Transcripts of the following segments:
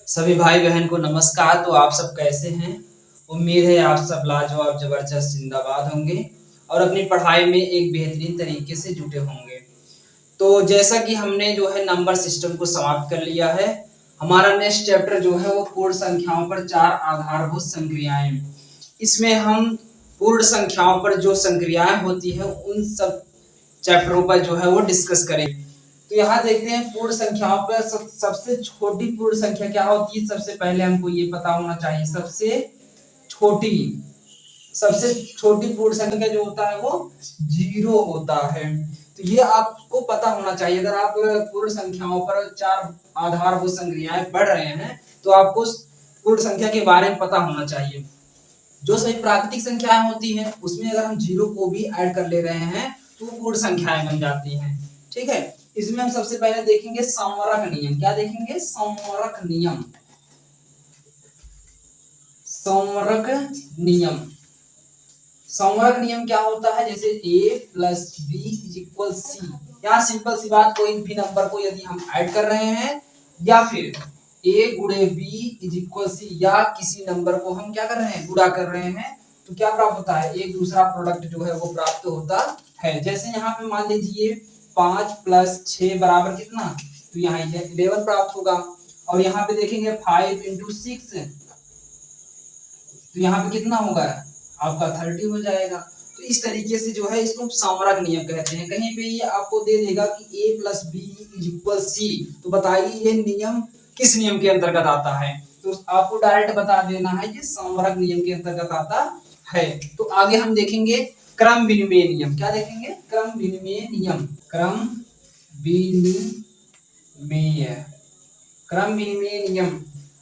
सभी भाई बहन को नमस्कार। तो आप सब कैसे हैं? उम्मीद है आप सब लाजवाब जबरदस्त जिंदाबाद होंगे और अपनी पढ़ाई में एक बेहतरीन तरीके से जुटे होंगे। तो जैसा कि हमने जो है नंबर सिस्टम को समाप्त कर लिया है, हमारा नेक्स्ट चैप्टर जो है वो पूर्ण संख्याओं पर चार आधारभूत संक्रियाएं। इसमें हम पूर्ण संख्याओं पर जो संक्रियाएं होती हैं उन सब चैप्टरों पर जो है वो डिस्कस करें। तो यहाँ देखते हैं पूर्ण संख्याओं पर सबसे छोटी पूर्ण संख्या क्या होती है। सबसे पहले हमको ये पता होना चाहिए छोटी सबसे छोटी पूर्ण संख्या जो होता है वो 0 होता है। तो ये आपको पता होना चाहिए। अगर आप पूर्ण संख्याओं पर चार आधारभूत संक्रियाएं पढ़ रहे हैं तो आपको पूर्ण संख्या के बारे में पता होना चाहिए। जो सभी प्राकृतिक संख्याएं होती हैं उसमें अगर हम 0 को भी ऐड कर ले रहे हैं तो पूर्ण संख्याएं बन जाती हैं। ठीक है, इसमें हम सबसे पहले देखेंगे संवरक नियम। क्या देखेंगे? संवरक नियम। संवरक नियम संवरक नियम क्या होता है? जैसे a plus B is equal C. यहाँ सिंपल सी बात, कोई भी नंबर को यदि हम ऐड कर रहे हैं या फिर a गुणे b इज इक्वल सी, या किसी नंबर को हम क्या कर रहे हैं? गुणा कर रहे हैं, तो क्या प्राप्त होता है? एक दूसरा प्रोडक्ट जो है वो प्राप्त होता है। जैसे यहाँ पे मान लीजिए 5 प्लस 6 बराबर कितना? तो यहाँ 11 प्राप्त होगा। और यहाँ पे देखेंगे 5 इंटू 6, तो यहाँ पे कितना होगा? आपका 30 हो जाएगा। तो इस तरीके से जो है इसको संवरक नियम कहते हैं। कहीं पे ये आपको दे देगा कि a plus B is equal C, तो बताइए ये नियम किस नियम के अंतर्गत आता है? तो आपको डायरेक्ट बता देना है कि संवरक नियम के अंतर्गत आता है। तो आगे हम देखेंगे क्रम विनिमय नियम। क्या देखेंगे? क्रम विनिमय नियम। क्रम विनिमय नियम।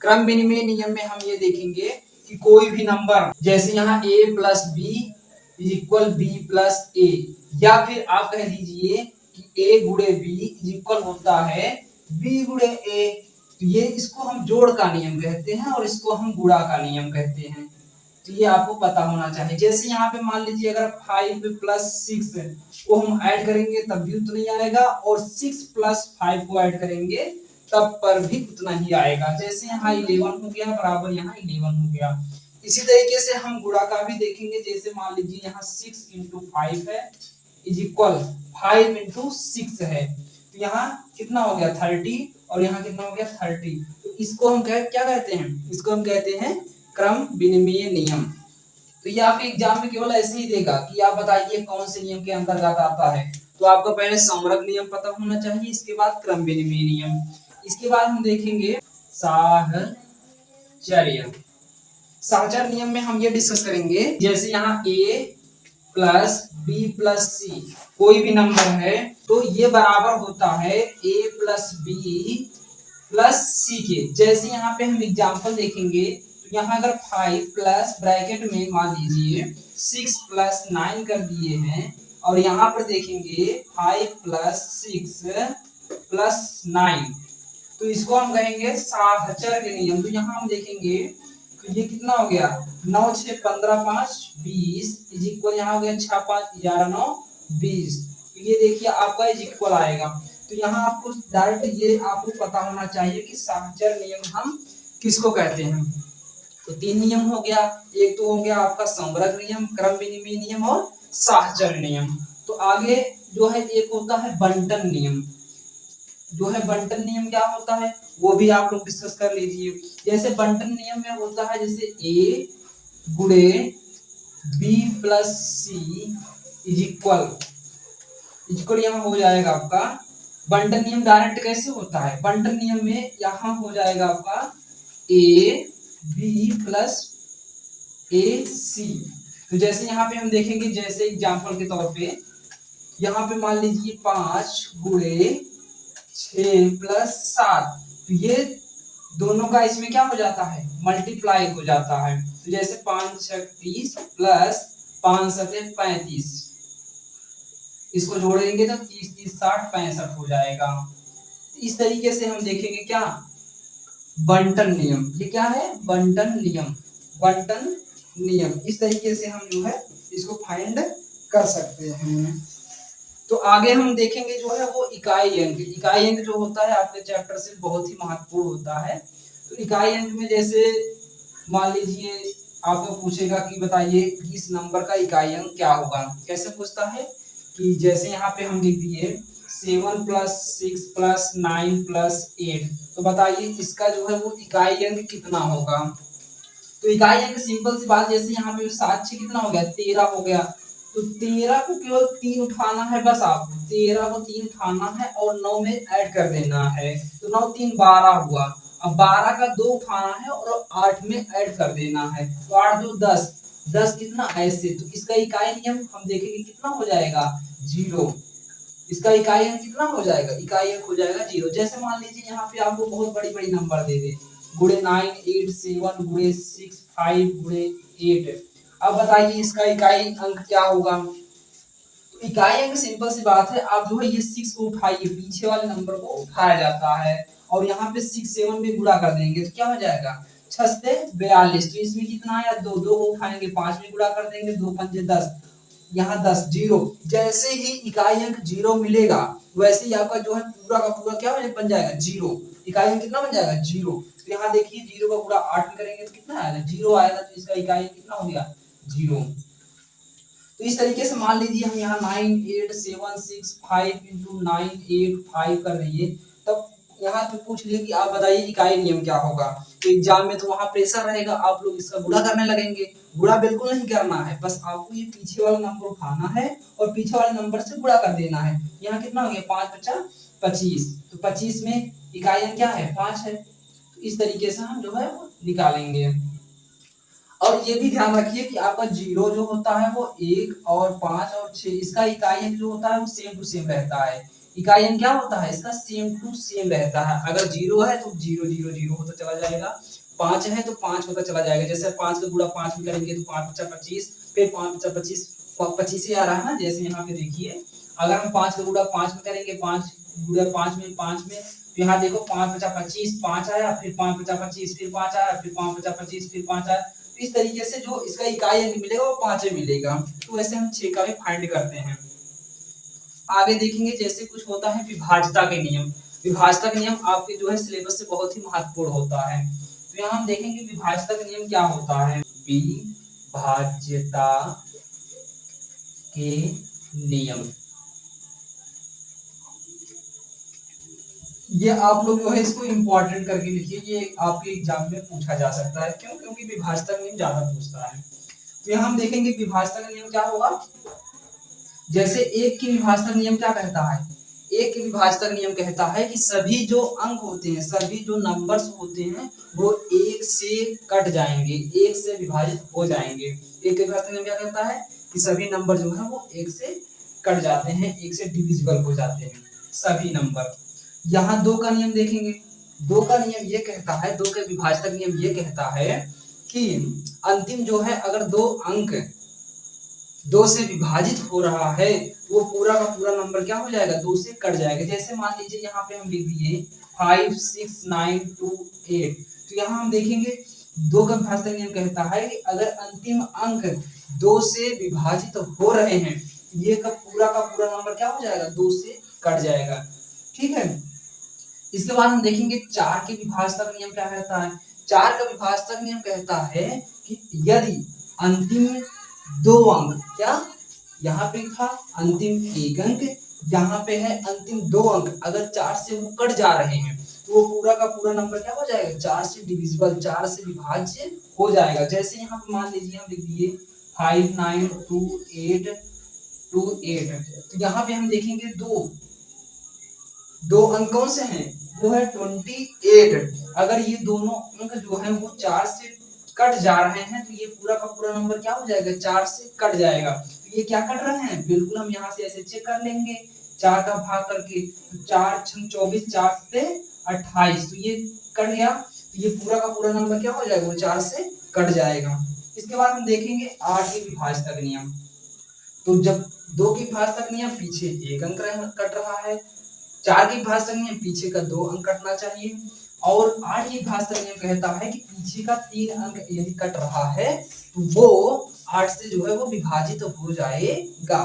क्रम विनिमय नियम में हम ये देखेंगे कि कोई भी नंबर, जैसे यहाँ a plus B is equal B plus A, या फिर आप कह दीजिए कि a गुणे बी इज इक्वल होता है b गुणे ए। तो ये इसको हम जोड़ का नियम कहते हैं और इसको हम गुणा का नियम कहते हैं। तो ये आपको पता होना चाहिए। जैसे यहाँ पे मान लीजिए अगर 5 प्लस 6 को हम ऐड करेंगे तब भी उतना ही आएगा, और 6 प्लस 5 को ऐड करेंगे तब पर भी उतना ही आएगा। जैसे यहाँ 11 हो गया बराबर यहाँ 11 हो गया। इसी तरीके से हम गुणा का भी देखेंगे। जैसे मान लीजिए यहाँ 6 इंटू 5 है इज इक्वल 5 इंटू 6 है, तो यहाँ कितना हो गया? 30, और यहाँ कितना हो गया? 30। तो इसको हम क्या कहते हैं? इसको हम कहते हैं क्रम विनिमय नियम। तो ये आपके एग्जाम में केवल ऐसे ही देगा कि आप बताइए कौन से नियम के अंतर्गत आता है। तो आपको पहले संवरक नियम पता होना चाहिए, इसके बाद क्रम विनिमय नियम, इसके बाद हम देखेंगे साहचर्य। साहचर्य नियम में हम ये डिस्कस करेंगे, जैसे यहाँ a प्लस बी प्लस सी कोई भी नंबर है तो ये बराबर होता है a प्लस बी प्लस सी के। जैसे यहाँ पे हम एग्जांपल देखेंगे, तो यहाँ अगर 5 प्लस ब्रैकेट में मान लीजिए 6 प्लस 9 कर दिए हैं, और यहाँ पर देखेंगे 5 प्लस 6 प्लस 9, तो इसको हम कहेंगे साहचर्य नियम। तो यहाँ हम देखेंगे तो ये कितना हो गया? 9 6 15 5 20 इज इक्वल यहाँ हो गया 6 5 11 9 20। तो ये देखिए आपका इज इक्वल आएगा। तो यहाँ आपको डायरेक्ट ये आपको पता होना चाहिए कि साहचर्य नियम हम किसको कहते हैं। तो 3 नियम हो गया। एक तो हो गया आपका संवरक नियम, क्रम विनिमय नियम और साहचर्य नियम। तो आगे जो है एक होता है बंटन नियम। जो है बंटन नियम क्या होता है वो भी आप लोग डिस्कस कर लीजिए। जैसे बंटन नियम में होता है जैसे a गुणे b plus C is equal यहाँ हो जाएगा आपका बंटन नियम। डायरेक्ट कैसे होता है बंटन नियम में? यहाँ हो जाएगा आपका a b plus a c। तो जैसे यहाँ पे हम देखेंगे, जैसे एग्जांपल के तौर पे यहाँ पे मान लीजिए 5 गुणे 6 प्लस 7, तो ये दोनों का इसमें क्या हो जाता है? मल्टीप्लाई हो जाता है। तो जैसे 5 6 30 प्लस 5 7 35, इसको जोड़ेंगे तो 30 30 60 65 हो जाएगा। तो इस तरीके से हम देखेंगे क्या? बंटन नियम। ये क्या है? बंटन नियम। बंटन नियम इस तरीके से हम जो है इसको फाइंड कर सकते हैं। तो आगे हम देखेंगे जो है वो इकाई अंक। इकाई अंक जो होता है आपके चैप्टर से बहुत ही महत्वपूर्ण होता है। तो इकाई अंक में जैसे मान लीजिए आपको पूछेगा कि बताइए इस नंबर का इकाई अंक क्या होगा। कैसे पूछता है कि जैसे यहाँ पे हम लिख दिए 7 + 6 + 9 + 8, तो बताइए इसका जो है वो इकाई अंक कितना होगा। तो इकाई अंक सिंपल सी बात, जैसे यहाँ पे 7 6 कितना हो गया 13 हो गया, तो 13 को केवल 3 उठाना है, बस आपको 13 को 3 उठाना है और 9 में ऐड कर देना है, तो 9 3 12 हुआ। अब 12 का 2 उठाना है और 8 में ऐड कर देना है, तो 8 2 10, 10 कितना ऐसे, तो इसका इकाई नियम हम देखेंगे कितना हो जाएगा 0। इसका इकाई अंक कितना हो जाएगा, इकाई अंक हो जाएगा 0। जैसे मान लीजिए यहाँ पे आपको बहुत बड़ी बड़ी नंबर दे दे, गुणे 9 8 7 गुणे 6 5 गुणे 8, अब बताइए इसका इकाई अंक क्या होगा। तो इकाई अंक सिंपल सी बात है, आप जो है ये 6 को उठाइए, पीछे वाले नंबर को उठाया जाता है और यहाँ पे 6 7 में गुणा कर देंगे तो क्या हो जाएगा 6 से 42, तो इसमें कितना आया 2, 2 को उठाएंगे 5 में गुणा कर देंगे, 2 5 10, यहाँ 10 0। जैसे ही इकाई अंक 0 मिलेगा वैसे ही आपका जो है पूरा का पूरा क्या बन जाएगा 0, इकाई अंक कितना बन जाएगा 0। तो यहाँ देखिए 0 का पूरा 8 में करेंगे तो कितना आएगा 0 आएगा, तो इसका इकाई अंक कितना हो गया 0। तो इस तरीके से मान लीजिए हम यहाँ 9 8 7 6 5 × 9 8 5 कर रही है, तब यहाँ पे पूछ लिए कि आप बताइए इकाई नियम क्या होगा। तो एग्जाम में तो वहां प्रेशर रहेगा, आप लोग इसका गुणा करने लगेंगे। गुणा बिल्कुल नहीं करना है, बस आपको ये पीछे वाला नंबर उठाना है और पीछे वाले नंबर से गुणा कर देना है। यहाँ कितना हो गया 5 × 5 = 25, तो 25 में इकाई अंक क्या है 5 है। तो इस तरीके से हम जो है वो निकालेंगे। और ये भी ध्यान रखिए कि आपका 0 जो होता है वो 1 और 5 और 6, इसका इकाई अंक जो होता है वो सेम टू सेम रहता है। इकाई अंक क्या होता है इसका सेम टू सेम रहता है। अगर 0 है तो 0 0 0 होता चला जाएगा, 5 है तो 5 होता चला जाएगा। जैसे 5 का गुणा 5 में करेंगे तो 5 × 25, फिर 5 × 25 25 ही आ रहा है ना। जैसे यहाँ पे देखिए अगर हम 5 का गुणा 5 में करेंगे, 5 गुणा 5 में तो यहाँ देखो 5 × 25 5 आया, फिर 5 × 25 फिर 5 आया, फिर 5 × 25 फिर 5 आया। तो इस तरीके से जो इसका इकाई अंक मिलेगा वो 5 मिलेगा। तो वैसे हम 6 का भी फाइंड करते हैं। आगे देखेंगे जैसे कुछ होता है विभाज्यता के नियम। विभाज्यता के नियम आपके जो है सिलेबस से बहुत ही महत्वपूर्ण होता है। तो यहाँ हम देखेंगे विभाज्यता का नियम क्या होता है। विभाज्यता के नियम, ये आप लोग जो है इसको इंपॉर्टेंट करके लिखिए, ये आपके एग्जाम में पूछा जा सकता है। क्यों? क्योंकि विभाज्यता का नियम ज्यादा पूछता है। तो यहाँ हम देखेंगे विभाज्यता का नियम क्या होगा। जैसे एक की विभाज्यता का नियम क्या कहता है, एक की विभाज्यता का नियम कहता है कि सभी जो अंक होते हैं, सभी जो नंबर्स होते हैं वो एक से कट जाएंगे, एक से विभाजित हो जाएंगे। एक की विभाज्यता का नियम क्या कहता है कि सभी नंबर जो है वो एक से कट जाते हैं, एक से डिविजिबल हो जाते हैं सभी नंबर। यहाँ 2 का नियम देखेंगे। 2 का नियम ये कहता है, 2 के विभाज्यता का नियम ये कहता है कि अंतिम जो है अगर 2 अंक 2 से विभाजित हो रहा है वो पूरा का पूरा नंबर क्या हो जाएगा 2 से कट जाएगा। जैसे मान लीजिए यहाँ पे हम लिख दिए 5 6 9 2 8, तो यहाँ हम देखेंगे 2 का विभाज्यता नियम कहता है कि अगर अंतिम अंक 2 से विभाजित हो रहे हैं, ये का पूरा नंबर क्या हो जाएगा 2 से कट जाएगा। ठीक है। इसके बाद हम देखेंगे 4 के विभाज्यता का नियम क्या कहता है। 4 का विभाज्यता का नियम कहता है कि यदि अंतिम 2 अंक, क्या यहाँ पे था अंतिम 1 अंक, यहाँ पे है अंतिम 2 अंक, अगर 4 से वो कट जा रहे हैं तो वो पूरा का पूरा नंबर क्या हो जाएगा 4 से डिविजिबल, 4 से विभाज्य हो जाएगा। जैसे यहाँ पे मान लीजिए हम लिख दिए 5 9 2 8 2 8, तो यहाँ पे हम देखेंगे 2 अंक कौन से हैं, वो है 28। अगर ये दोनों अंक जो है वो 4 से कट जा रहे हैं तो ये पूरा का पूरा नंबर क्या हो जाएगा 4 से कट जाएगा। तो ये क्या कट रहे हैं, बिल्कुल हम यहाँ से ऐसे चेक कर लेंगे 4 का भाग करके, तो 4 × 24 4 से 28, तो ये कट गया, तो ये पूरा का पूरा नंबर क्या हो जाएगा वो 4 से कट जाएगा। इसके बाद हम देखेंगे 8 के विभाज्यता का नियम। तो जब 2 के विभाज्यता का नियम पीछे 1 अंक कट रहा है, 4 के विभाज्यता का नियम पीछे का 2 अंक कटना चाहिए, और 8 के विभाज्यता का नियम कहता है कि पीछे का 3 अंक यदि कट रहा है तो वो 8 से जो है वो विभाजित हो जाएगा।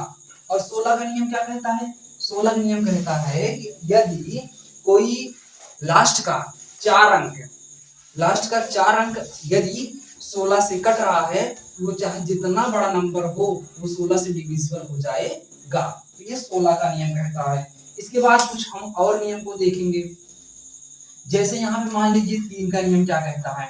और 16 का नियम क्या कहता है, 16 का नियम कहता है कि यदि कोई लास्ट का 4 अंक लास्ट का 4 अंक यदि 16 से कट रहा है तो वो चाहे जितना बड़ा नंबर हो वो 16 से डिविजिबल हो जाएगा। तो ये 16 का नियम कहता है। इसके बाद कुछ हम और नियम को देखेंगे। जैसे यहाँ पे मान लीजिए 3 का नियम क्या कहता है।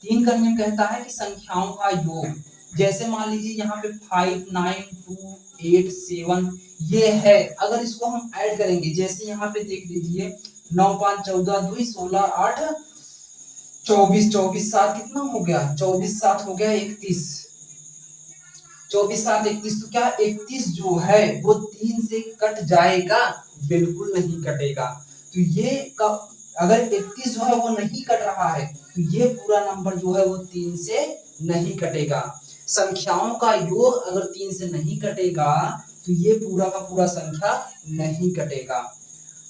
3 का नियम कहता है कि संख्याओं का योग, जैसे मान लीजिए यहाँ पे 5 9 2 8 7 ये है, अगर इसको हम ऐड करेंगे, जैसे यहाँ पे देख लीजिए 9 5 14 2 16 8 24 24 7 कितना हो गया, 24 7 हो गया 31, 24 7 31, तो क्या 31 जो है वो 3 से कट जाएगा? बिल्कुल नहीं कटेगा। तो ये अगर 31 जो है वो नहीं कट रहा है तो ये पूरा नंबर जो है वो 3 से नहीं कटेगा। संख्याओं का योग अगर 3 से नहीं कटेगा तो ये पूरा का पूरा संख्या नहीं कटेगा।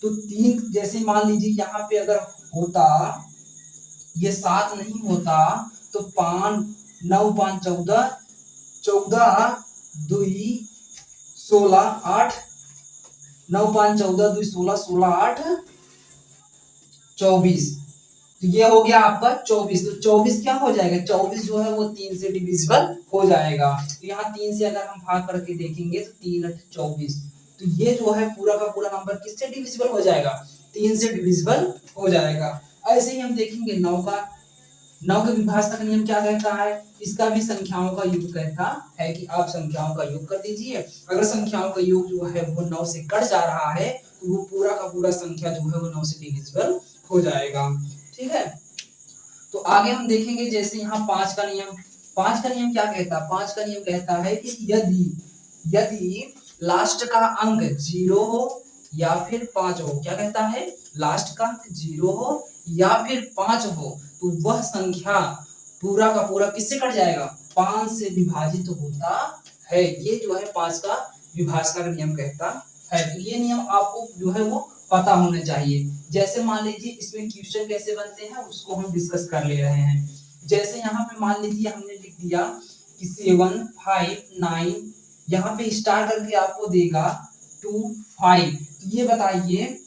तो 3 जैसे मान लीजिए यहाँ पे अगर होता ये 7 नहीं होता तो 5 9 5 14 14 2 16 8 9 5 14 2 16 16 8 24, तो ये हो गया आपका 24। तो 24 क्या हो जाएगा, 24 जो है वो 3 से डिविजिबल हो जाएगा। तो यहाँ 3 से अगर हम भाग करके देखेंगे तो 3 8 24, तो ये जो है पूरा का पूरा नंबर किससे डिविजिबल हो जाएगा, 3 से डिविजिबल हो जाएगा। ऐसे ही हम देखेंगे 9 के विभाजक नियम क्या कहता है। इसका भी संख्याओं का योग कहता है कि आप संख्याओं का योग कर दीजिए। अगर संख्याओं का योग जो है वो 9 से कट जा रहा है तो वो पूरा का पूरा संख्या जो है वो 9 से डिविजिबल हो जाएगा। ठीक है, तो आगे हम देखेंगे जैसे यहाँ 5 का नियम। 5 का नियम क्या कहता है, 5 का नियम कहता है कि यदि लास्ट का अंक 0 हो या फिर 5 हो, क्या कहता है, लास्ट का अंक 0 हो या फिर 5 हो तो वह संख्या पूरा का पूरा किससे कट जाएगा, 5 से विभाजित होता है। ये जो है 5 का विभाजक का नियम कहता है। तो ये नियम आपको जो है वो पता होना चाहिए। जैसे मान लीजिए इसमें क्वेश्चन कैसे बनते हैं उसको हम डिस्कस कर ले रहे हैं। जैसे यहाँ पे मान लीजिए हमने लिख दिया कि 7 5 9, यहाँ पे स्टार करके आपको देगा 2 5। ये बताइए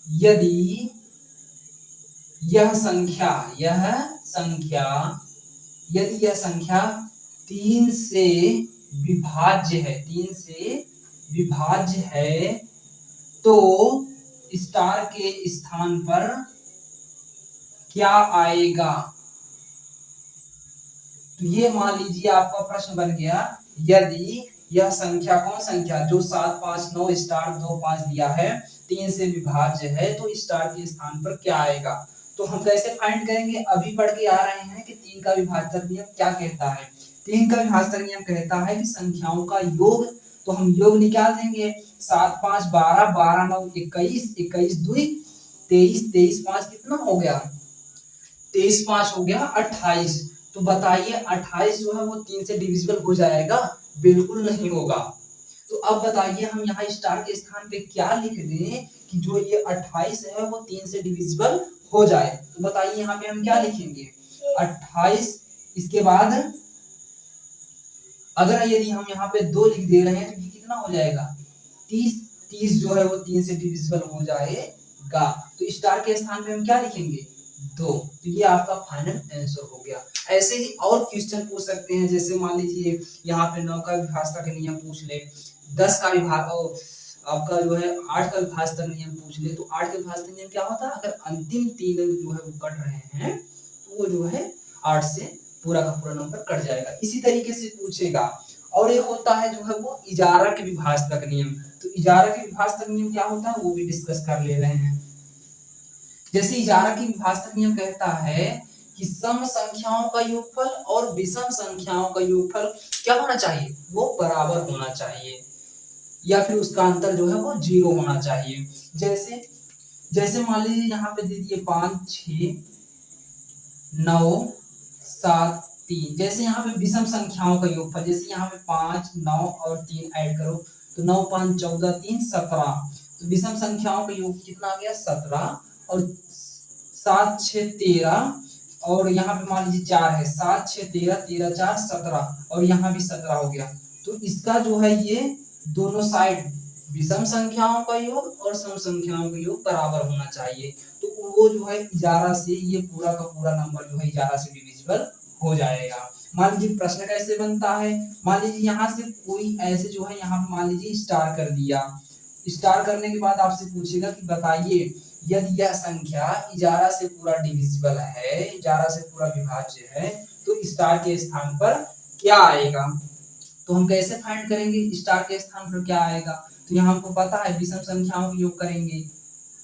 यदि यह संख्या 3 से विभाज्य है तो स्टार के स्थान पर क्या आएगा। तो ये मान लीजिए आपका प्रश्न बन गया, यदि यह संख्या, कौन संख्या, जो 7 5 9 स्टार 2 5 दिया है 3 से विभाज्य है तो स्टार के स्थान पर क्या आएगा। तो हम कैसे फाइंड करेंगे, अभी पढ़ के आ रहे हैं कि 3 का विभाजक नियम क्या कहता है। 3 का विभाजक नियम कहता है कि संख्याओं का योग, तो हम योग निकाल देंगे, 7 5 12 12 9 21 21 2 23 23 5 कितना हो गया, 23 5 हो गया 28। तो बताइए 28 जो है वो 3 से डिविजिबल हो जाएगा, बिल्कुल नहीं होगा। तो अब बताइए हम यहाँ स्टार के स्थान पे क्या लिख दें कि जो ये 28 है वो 3 से डिविजिबल हो जाए। तो बताइए यहाँ पे हम क्या लिखेंगे, 28, इसके बाद अगर यदि हम यहाँ पे 2 लिख दे रहे हैं तो ये कितना हो जाएगा, 30 30 जो है वो 3 से डिविजिबल हो जाएगा। तो स्टार के स्थान पे हम क्या लिखेंगे, 2। तो ये आपका फाइनल आंसर हो गया। ऐसे ही और क्वेश्चन पूछ सकते हैं, जैसे मान लीजिए यहाँ पे 9 का विभाजक का नियम पूछ ले, 10 का विभाग आपका जो है 8 का विभाजक नियम पूछ ले। तो 8 का विभाजक नियम क्या होता है, अगर अंतिम 3 अंक जो है वो कट रहे हैं तो वो जो है 8 से पूरा का पूरा नंबर कट जाएगा। इसी तरीके से पूछेगा। और एक होता है जो है वो इजारा के विभाजक नियम। तो इजारा के विभाजक नियम क्या होता है वो भी डिस्कस कर ले रहे हैं। जैसे इजारा की विभाजक नियम कहता है कि सम संख्याओं का योगफल और विषम संख्याओं का योगफल क्या होना चाहिए, वो बराबर होना चाहिए, या फिर उसका अंतर जो है वो 0 होना चाहिए। जैसे मान लीजिए यहाँ पे दे दिए 5 6 9 7 3। जैसे यहाँ पे विषम संख्याओं का योगफल, जैसे यहाँ पे 5 9 और 3 ऐड करो तो 9 5 14 3 17। तो विषम संख्याओं का योग कितना आ गया, 17, और 7 6 13, और यहाँ पे मान लीजिए 4 है, 7 6 13 13 4 17, और यहाँ भी 17 हो गया। तो इसका जो है ये दोनों साइड विषम संख्याओं का योग और सम संख्याओं का योग बराबर होना चाहिए। तो वो जो है 11 से ये पूरा का पूरा नंबर जो है 11 से डिविजिबल हो जाएगा। मान लीजिए प्रश्न कैसे बनता है, मान लीजिए यहाँ से कोई ऐसे जो है यहाँ मान लीजिए स्टार कर दिया, स्टार करने के बाद आपसे पूछेगा कि बताइए यदि यह संख्या 11 से पूरा डिविजिबल है, 11 से पूरा विभाज्य है, तो स्टार के स्थान पर क्या आएगा। तो हम कैसे फाइंड करेंगे स्टार के स्थान पर क्या आएगा। तो यहाँ हमको पता है विषम संख्याओं का योग करेंगे,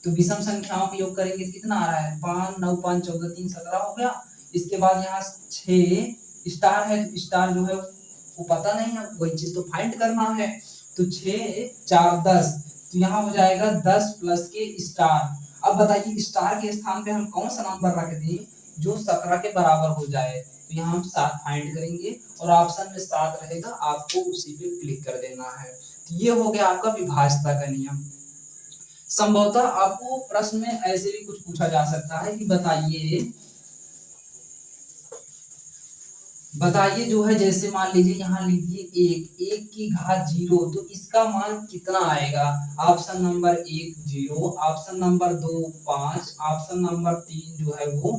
तो विषम संख्याओं का योग करेंगे तो कितना आ रहा है 5 9 5 14 3 17 हो गया। इसके बाद यहाँ 6 स्टार है, स्टार जो है वो पता नहीं है, वही चीज तो फाइंड करना है। तो 6 4 10, तो यहाँ हो जाएगा 10 प्लस के स्टार। अब बताइए स्टार के स्थान पे हम कौन सा नंबर रख दें जो 17 के बराबर हो जाए। तो यहाँ हम 7 फाइंड करेंगे और ऑप्शन में 7 रहेगा, आपको उसी पे क्लिक कर देना है। तो ये हो गया आपका विभाज्यता का नियम। संभवतः आपको प्रश्न में ऐसे भी कुछ पूछा जा सकता है कि बताइए जो है, जैसे मान लीजिए यहाँ लीजिए 1 की घात 0, तो इसका मान कितना आएगा। Option number 1 0, option number 2 5, option number 3 जो है वो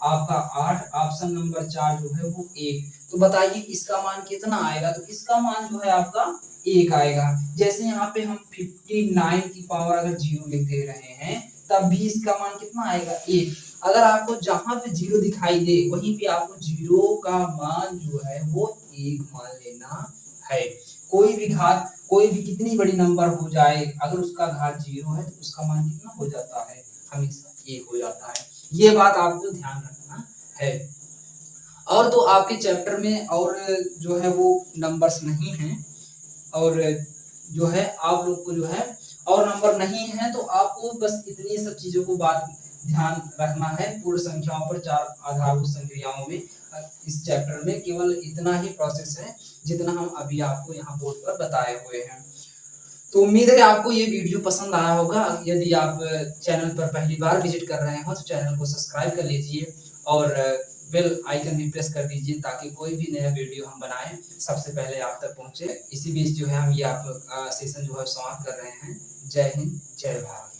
आपका 8, ऑप्शन नंबर 4 जो है वो 1। तो बताइए इसका मान कितना आएगा। तो इसका मान जो है आपका 1 आएगा। जैसे यहाँ पे हम 59 की पावर अगर 0 लिख दे रहे हैं तब भी इसका मान कितना आएगा 1। अगर आपको जहां पे 0 दिखाई दे वहीं पे आपको 0 का मान जो है वो 1 मान लेना है। कोई भी कितनी बड़ी नंबर हो जाए, अगर उसका घात 0 है तो उसका मान कितना हो जाता है, हमेशा 1 हो जाता है। ये बात आपको ध्यान रखना है। और तो आपके चैप्टर में और जो है वो नंबर्स नहीं हैं, और जो है आप लोग को जो है और नंबर नहीं है, तो आपको बस इतनी सब चीजों को बात ध्यान रखना है। पूर्ण संख्याओं पर 4 आधारभूत संक्रियाओं में इस चैप्टर में केवल इतना ही प्रोसेस है जितना हम अभी आपको यहाँ बोर्ड पर बताए हुए हैं। तो उम्मीद है आपको ये वीडियो पसंद आया होगा। यदि आप चैनल पर पहली बार विजिट कर रहे हो तो चैनल को सब्सक्राइब कर लीजिए और बेल आइकन भी प्रेस कर दीजिए ताकि कोई भी नया वीडियो हम बनाएं सबसे पहले आप तक पहुंचे। इसी बीच जो है हम ये आप सेशन जो है समाप्त कर रहे हैं। जय हिंद, जय भारत।